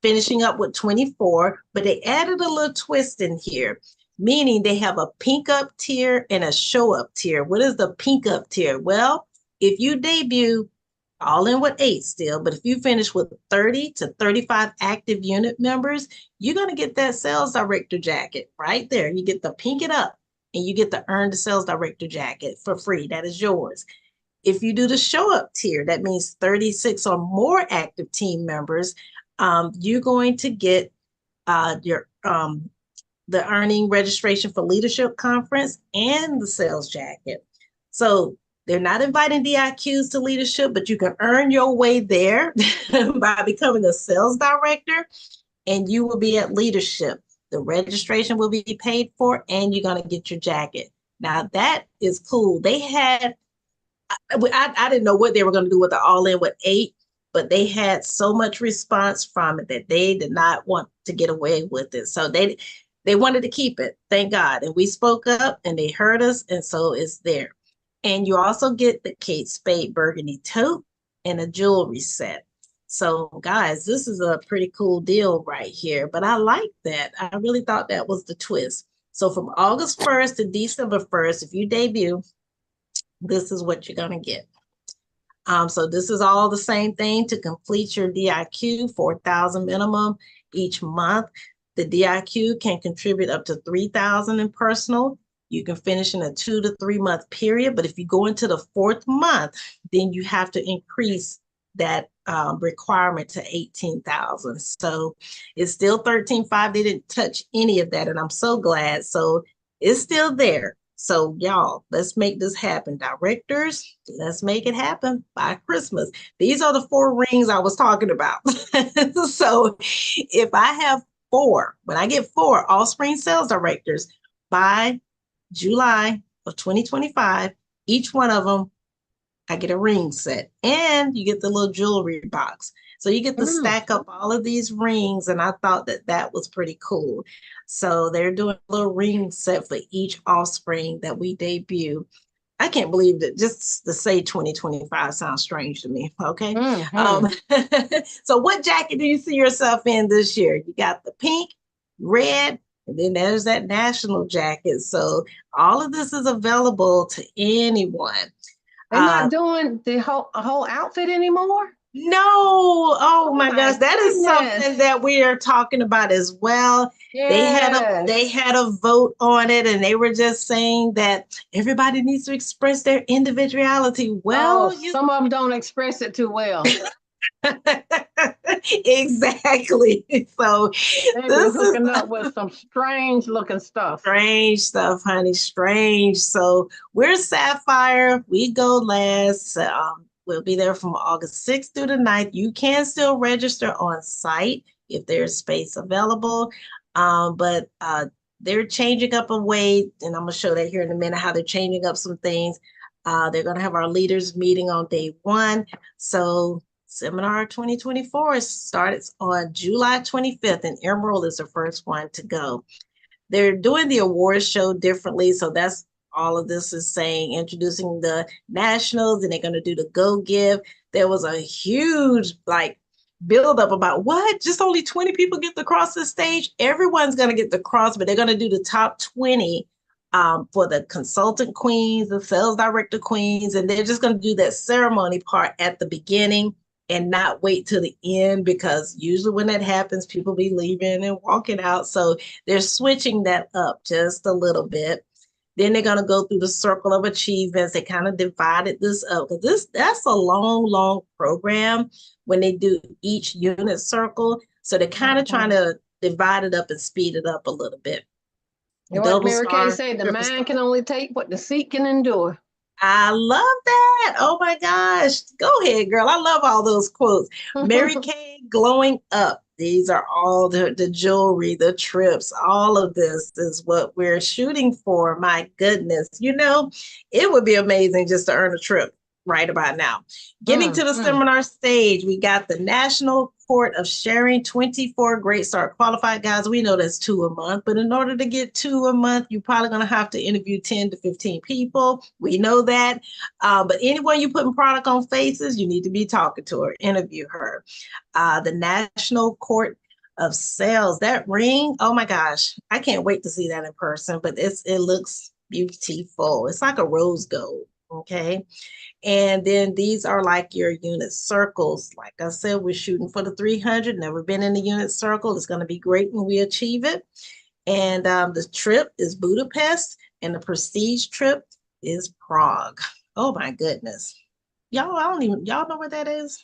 finishing up with 24, but they added a little twist in here, meaning they have a pink up tier and a show up tier. What is the pink up tier? Well, if you debut all in with 8 still, but if you finish with 30 to 35 active unit members, you're going to get that sales director jacket right there. You get the pink it up and you get to earn the sales director jacket for free. That is yours. If you do the show up tier, that means 36 or more active team members, you're going to get the earning registration for leadership conference and the sales jacket. So they're not inviting DIQs to leadership, but you can earn your way there by becoming a sales director, and you will be at leadership. The registration will be paid for, and you're going to get your jacket. Now, that is cool. They had, I didn't know what they were going to do with the all-in with 8, but they had so much response from it that they did not want to get away with it. So they wanted to keep it, thank God. And we spoke up, and they heard us, and so it's there. And you also get the Kate Spade burgundy tote and a jewelry set. So guys, this is a pretty cool deal right here, but I like that. I really thought that was the twist. So from August 1st to December 1st, if you debut, this is what you're going to get. So this is all the same thing to complete your DIQ, 4,000 minimum each month. The DIQ can contribute up to 3,000 in personal. You can finish in a 2 to 3 month period, but if you go into the 4th month, then you have to increase that requirement to 18,000. So it's still 13,500. They didn't touch any of that, and I'm so glad. So it's still there. So y'all, let's make this happen. Directors, let's make it happen by Christmas. These are the 4 rings I was talking about. So if I have 4, when I get 4 All-Spring sales directors by July of 2025, each one of them, I get a ring set, and you get the little jewelry box. So you get to stack up all of these rings, and I thought that was pretty cool. So they're doing a little ring set for each offspring that we debut. I can't believe that just to say 2025 sounds strange to me. Okay. So what jacket do you see yourself in this year? You got the pink, red, and then there's that national jacket. So all of this is available to anyone. They're not doing the whole outfit anymore? No. Oh my gosh. That is something that we are talking about as well. Yes. They had a vote on it, and they were just saying that everybody needs to express their individuality. Well, some of them don't express it too well. Exactly. So they're hooking up with some strange looking stuff. Strange stuff, honey. Strange. So we're Sapphire. We go last. We'll be there from August 6th through the 9th. You can still register on site if there's space available. But they're changing up a way, and I'm going to show that here in a minute, how they're changing up some things. They're going to have our leaders meeting on day 1. So Seminar 2024 starts on July 25th, and Emerald is the first one to go. They're doing the awards show differently, so that's all of this is saying, introducing the nationals, and they're going to do the Go Give. There was a huge build up about what? Just only 20 people get to cross the stage? Everyone's going to get to cross, but they're going to do the top 20 for the consultant queens, the sales director queens, and they're just going to do that ceremony part at the beginning and not wait till the end, because usually when that happens, people be leaving and walking out. So they're switching that up just a little bit. Then they're going to go through the circle of achievements. They kind of divided this up because that's a long program when they do each unit circle. So they're kind of trying to divide it up and speed it up a little bit. And what Mary Kay said, the mind can only take what the seat can endure. I love that. Oh my gosh. Go ahead, girl. I love all those quotes. Mary Kay glowing up. These are all the jewelry, the trips, all of this is what we're shooting for. My goodness. You know, it would be amazing just to earn a trip right about now. Getting to the seminar stage, we got the National Court of Sharing, 24 Great Start Qualified guys. We know that's 2 a month, but in order to get 2 a month, you're probably going to have to interview 10 to 15 people. We know that. But anyone you putting product on faces, you need to be talking to her, interview her. The National Court of Sales, that ring, oh my gosh, I can't wait to see that in person, but it looks beautiful. It's like a rose gold, okay? And then these are like your unit circles. Like I said, we're shooting for the 300, never been in the unit circle. It's going to be great when we achieve it. And the trip is Budapest, and the prestige trip is Prague. Oh my goodness. Y'all know where that is?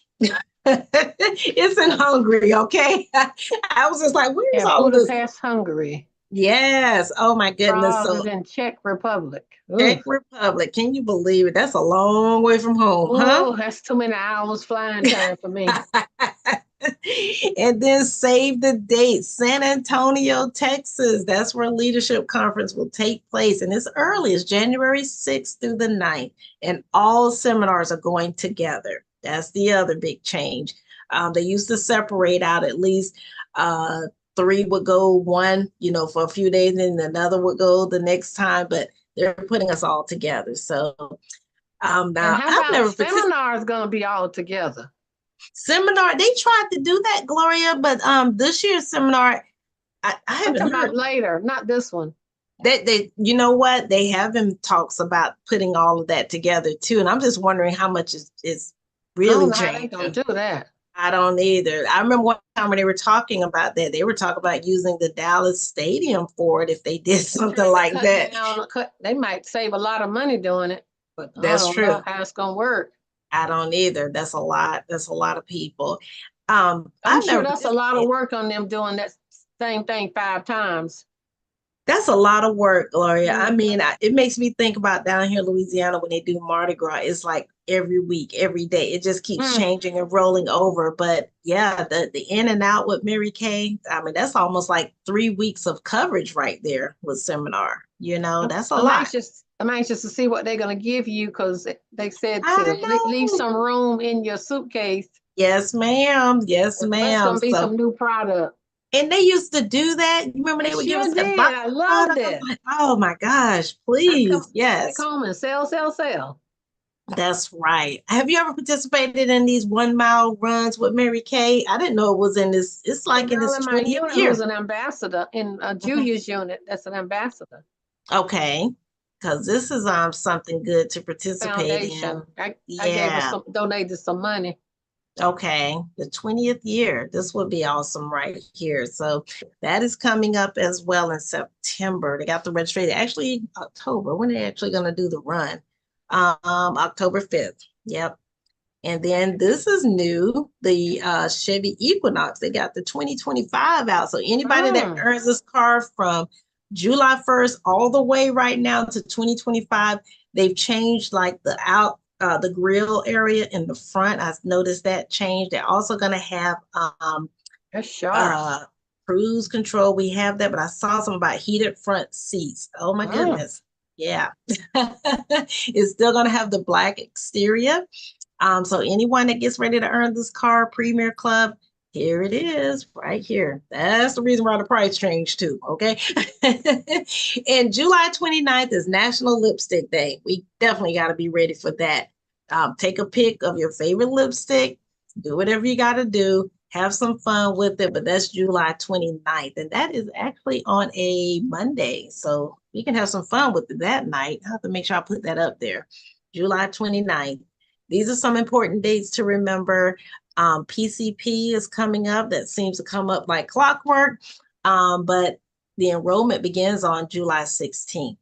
It's in Hungary, okay? I was just like, where's all Budapest, this? Hungary. Yes. Oh my goodness. Prague is in Czech Republic. Czech Republic. Can you believe it? That's a long way from home, huh? Oh, that's too many hours flying time for me. And then save the date, San Antonio, Texas. That's where Leadership Conference will take place. And it's early. It's January 6th through the 9th. And all seminars are going together. That's the other big change. They used to separate out at least 3 would go one, for a few days, and another would go the next time, but they're putting us all together. So now I've never seminar is going to be all together. Seminar, they tried to do that, Gloria, but this year's seminar, I haven't heard about later, not this one. They you know what? They have in talks about putting all of that together too. And I'm just wondering how much is really changing. How they gonna do that? I don't either. I remember one time when they were talking about that, they were talking about using the Dallas Stadium for it if they did something like that. They might save a lot of money doing it, but that's true. I don't know how it's gonna work. I don't either. That's a lot. That's a lot of people. I'm sure that's a lot of work on them doing that same thing 5 times. That's a lot of work, Gloria. I mean, it makes me think about down here in Louisiana when they do Mardi Gras. It's like every week, every day. It just keeps changing and rolling over. But yeah, the in and out with Mary Kay, I mean, that's almost like 3 weeks of coverage right there with seminar. That's a lot. I'm anxious to see what they're going to give you, because they said to leave some room in your suitcase. Yes, ma'am. Yes, ma'am. There's going to be some new product. And they used to do that. Remember, they would give us that box. I loved it. Oh my gosh, please. Yes. Come and sell. That's right. Have you ever participated in these 1 mile runs with Mary Kay? I didn't know it was in this. It's like in this 20th year. Was an ambassador in Julia's unit. That's an ambassador. Okay. Because this is something good to participate in. I gave her donated some money. Okay, the 20th year. This would be awesome right here. So that is coming up as well in September. They got the registration. Actually, October. When are they actually going to do the run? October 5th. Yep. And then this is new. The Chevy Equinox. They got the 2025 out. So anybody that earns this car from July 1st all the way right now to 2025, they've changed like the grill area in the front. I've noticed that change. They're also going to have cruise control. We have that, but I saw something about heated front seats. Oh my goodness. Yeah. It's still going to have the black exterior. So anyone that gets ready to earn this car, Premier Club, here it is right here. That's the reason why the price changed too, okay? And July 29th is National Lipstick Day. We definitely got to be ready for that. Take a pic of your favorite lipstick, do whatever you got to do, have some fun with it. But that's July 29th. And that is actually on a Monday. So we can have some fun with it that night. I have to make sure I put that up there. July 29th. These are some important dates to remember. PCP is coming up. That seems to come up like clockwork. But the enrollment begins on July 16th.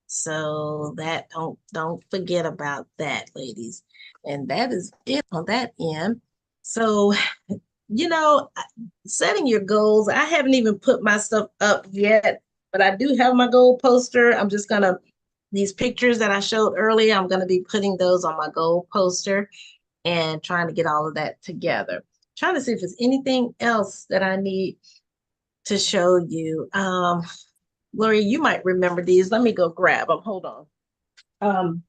So that don't forget about that, ladies. And that is it on that end. So, setting your goals. I haven't even put my stuff up yet, but I do have my goal poster. I'm just gonna, these pictures that I showed earlier, I'm gonna be putting those on my goal poster and trying to get all of that together. Trying to see if there's anything else that I need to show you. Gloria, you might remember these. Let me go grab them. Hold on.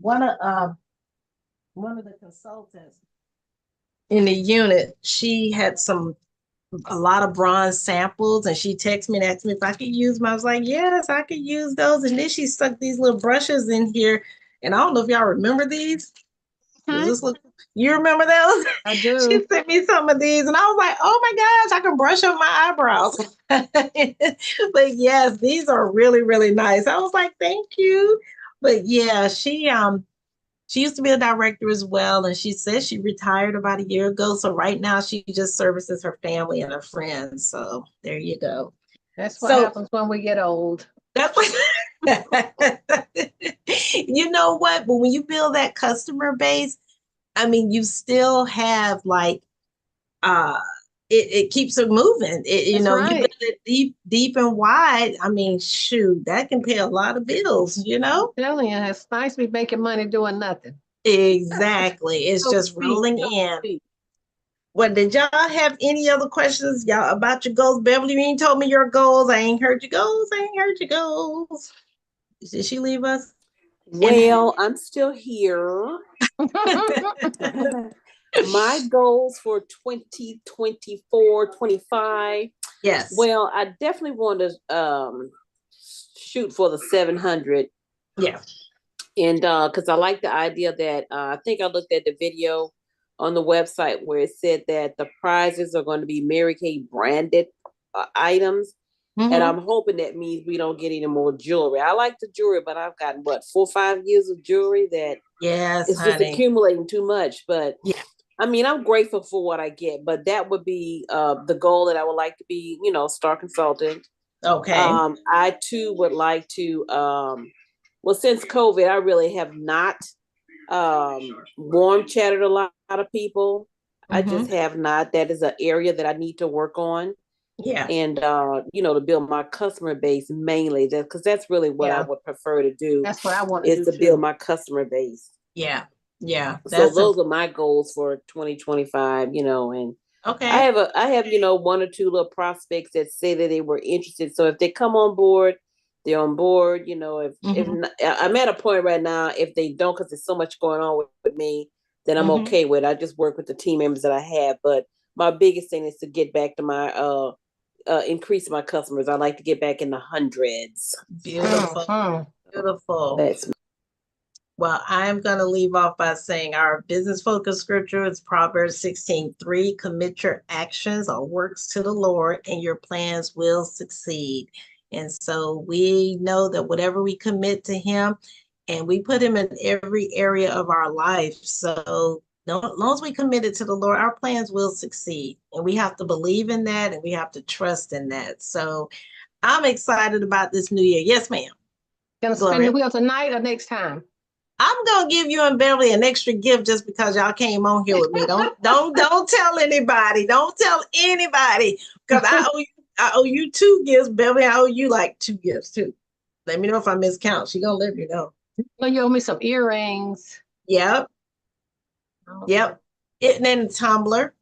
One of the consultants in the unit, she had a lot of bronze samples, and she texted me and asked me if I could use them. I was like, yes, I could use those. And then she stuck these little brushes in here, and I don't know if y'all remember these. Does this look? You remember those? I do. She sent me some of these, and I was like, "Oh my gosh, I can brush up my eyebrows." But yes, these are really, really nice. I was like, "Thank you." But yeah, she used to be a director as well, and she said she retired about a year ago. So right now, she just services her family and her friends. So there you go. That's what happens when we get old. That's what. You know what? But when you build that customer base, I mean, you still have like, it keeps it moving. You build it deep and wide. I mean, shoot, that can pay a lot of bills, I'm telling you, it's nice to be making money doing nothing. Exactly. It's just rolling in. Well, did y'all have any other questions, y'all, about your goals? Beverly, you ain't told me your goals. I ain't heard your goals. Did she leave us? Well, I'm still here. My goals for 2024, 25. Yes. Well, I definitely want to shoot for the 700. Yeah. And because I like the idea that I think I looked at the video on the website where it said that the prizes are going to be Mary Kay branded items. Mm-hmm. And I'm hoping that means we don't get any more jewelry. I like the jewelry, but I've gotten 4 or 5 years of jewelry that it's just accumulating too much. But yeah, I mean, I'm grateful for what I get, but that would be the goal that I would like to be, star consultant. Okay. I too would like to, well, since COVID, I really have not warm chatted a lot of people. Mm-hmm. I just have not. That is an area that I need to work on. Yeah. And, to build my customer base mainly, because that's really what I would prefer to do. That's what I want to do, is to build my customer base. Yeah. Yeah. So those are my goals for 2025, and okay. I have 1 or 2 little prospects that say that they were interested. So if they come on board, they're on board. If not, I'm at a point right now, if they don't, because there's so much going on with me, then I'm okay with it. I just work with the team members that I have. But my biggest thing is to get back to my increase my customers. I like to get back in the hundreds. Beautiful. Beautiful. Well, I'm going to leave off by saying our business focus scripture is Proverbs 16:3. Commit your actions or works to the Lord, and your plans will succeed. And so we know that whatever we commit to him, and we put him in every area of our life. So as long as we committed to the Lord, our plans will succeed. And we have to believe in that, and we have to trust in that. So I'm excited about this new year. Yes, ma'am. Gonna spin the wheel tonight or next time? I'm gonna give you and Beverly an extra gift just because y'all came on here with me. Don't tell anybody. Don't tell anybody, because I owe you 2 gifts, Beverly. I owe you like 2 gifts too. Let me know if I miscount. She gonna let me know. Well, you owe me some earrings. Yep. Yep. And then the tumbler.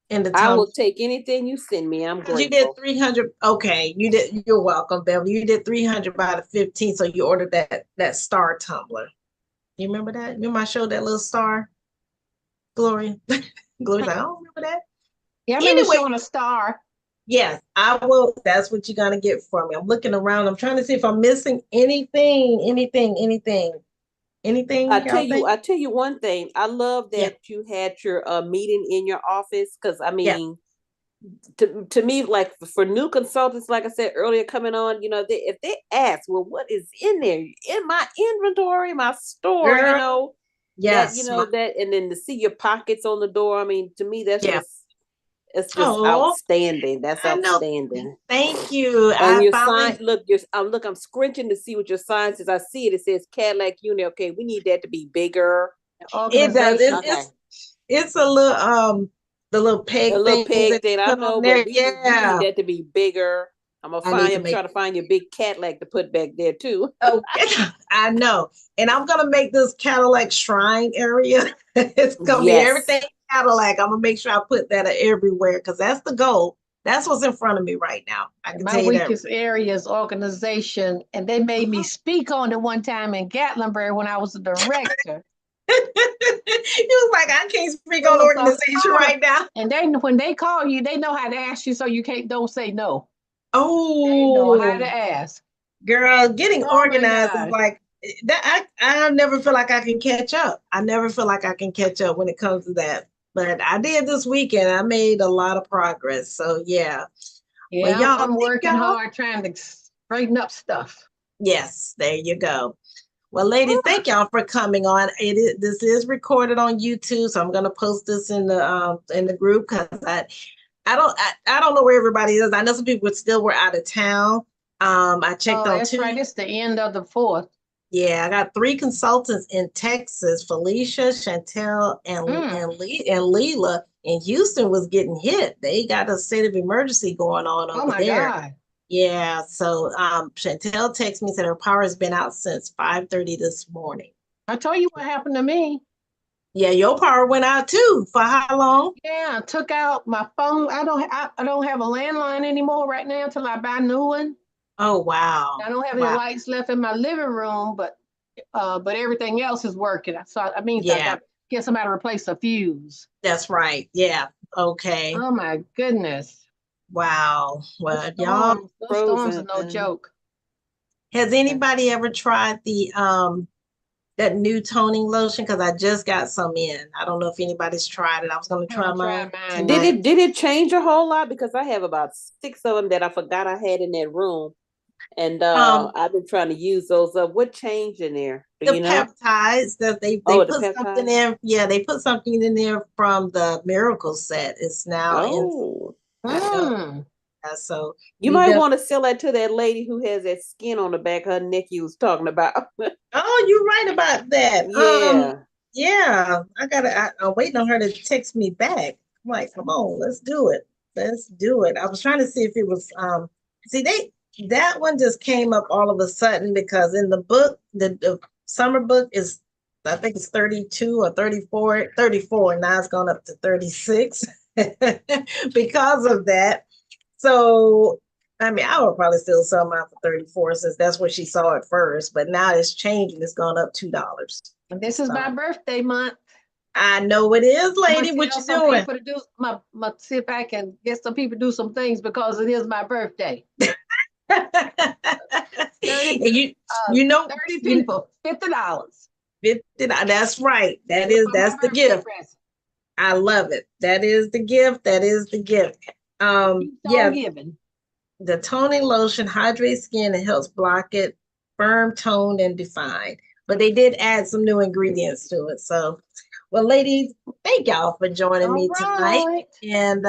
I will take anything you send me. I'm grateful. You did 300. Okay, you did. You're welcome, Beverly. You did 300 by the 15th, so you ordered that star tumbler. You remember that? Remember I showed that little star, Gloria? Gloria's like, I don't remember that. Yeah, I remember showing a star. Yes, I will. That's what you're gonna get from me. I'm looking around. I'm trying to see if I'm missing anything. Anything I y'all think? tell you one thing. I love that you had your meeting in your office, because I mean, to me, like for new consultants, like I said earlier, coming on, if they ask, well, what is in there, in my inventory, my store, Girl, that yes. that, and then to see your pockets on the door. I mean, to me, that's just it's just Oh, outstanding. That's I know. outstanding. Thank you. And I your finally sign, look, I'm scrunching to see what your sign says. I see it. It says Cadillac Unit. Okay, we need that to be bigger. it does. Organization. It's a little the little A peg little things peg that thing, I put know, on but there. we need Yeah. that to be bigger. I'm trying to find your big Cadillac to put back there too. Oh, I know. And I'm gonna make this Cadillac shrine area. It's gonna be everything Cadillac. I'm gonna make sure I put that everywhere because that's the goal. That's what's in front of me right now. I can tell My you that. weakest area is organization, and they made me speak on it one time in Gatlinburg when I was a director. He was like, I can't speak on organization right now. And when they call you, they know how to ask you, so you don't say no. Oh, they know how to ask. Girl, getting organized is like that. I never feel like I can catch up. I never feel like I can catch up when it comes to that. But I did this weekend. I made a lot of progress. So yeah. Yeah, well, y'all, I'm working hard trying to straighten up stuff. Yes, there you go. Well, ladies, thank y'all for coming on. This is recorded on YouTube, so I'm gonna post this in the group because I don't know where everybody is. I know some people still were out of town. I checked on that's right. It's the end of the 4th. Yeah, I got 3 consultants in Texas: Felicia, Chantel, and Leela. And Houston was getting hit. They got a state of emergency going on over there. God. Yeah, so Chantel texted me, said her power has been out since 5:30 this morning. I told you what happened to me. Yeah, your power went out too. For how long? Yeah, I took out my phone. I don't have a landline anymore right now until I buy a new one. Oh wow. I don't have any lights left in my living room, but everything else is working. So I mean, I got to get somebody to replace a fuse. That's right. Yeah. Okay. Oh my goodness. Wow. Well, y'all, those storms are no joke. Has anybody ever tried the that new toning lotion? Because I just got some in. I don't know if anybody's tried it. I was going to try mine. Did it change a whole lot? Because I have about 6 of them that I forgot I had in that room, and I've been trying to use those. What changed in there? The peptides that they put something in. Yeah, they put something in there from the Miracle set. It's now in. So you might want to sell that to that lady who has that skin on the back her nephew was talking about. Oh, you're right about that. Yeah. Yeah. I'm waiting on her to text me back. I'm like, come on, let's do it. Let's do it. I was trying to see if it was that one just came up all of a sudden because in the book, the summer book is, I think it's 32 or 34, and now it's gone up to 36 because of that. So, I mean, I would probably still sell mine for 34 since that's what she saw it first, but now it's changing. It's gone up $2. And this is my birthday month. I know it is, lady. What you doing? See if I can get some people to do some things because it is my birthday. 30, you know, 30 people, $50. That's right. That's the gift. Present. I love it. That is the gift. That is the gift. Given. The toning lotion hydrates skin and helps block it firm, toned, and defined. But they did add some new ingredients to it. So, well, ladies, thank y'all for joining me tonight. And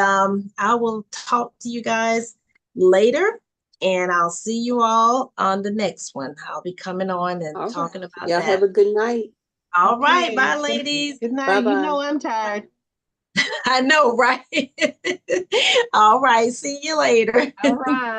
I will talk to you guys later. And I'll see you all on the next one. I'll be coming on and talking about y'all that. Have a good night. All right. Bye, ladies. Good night. Bye-bye. You know I'm tired. I know, right? All right. See you later. All right.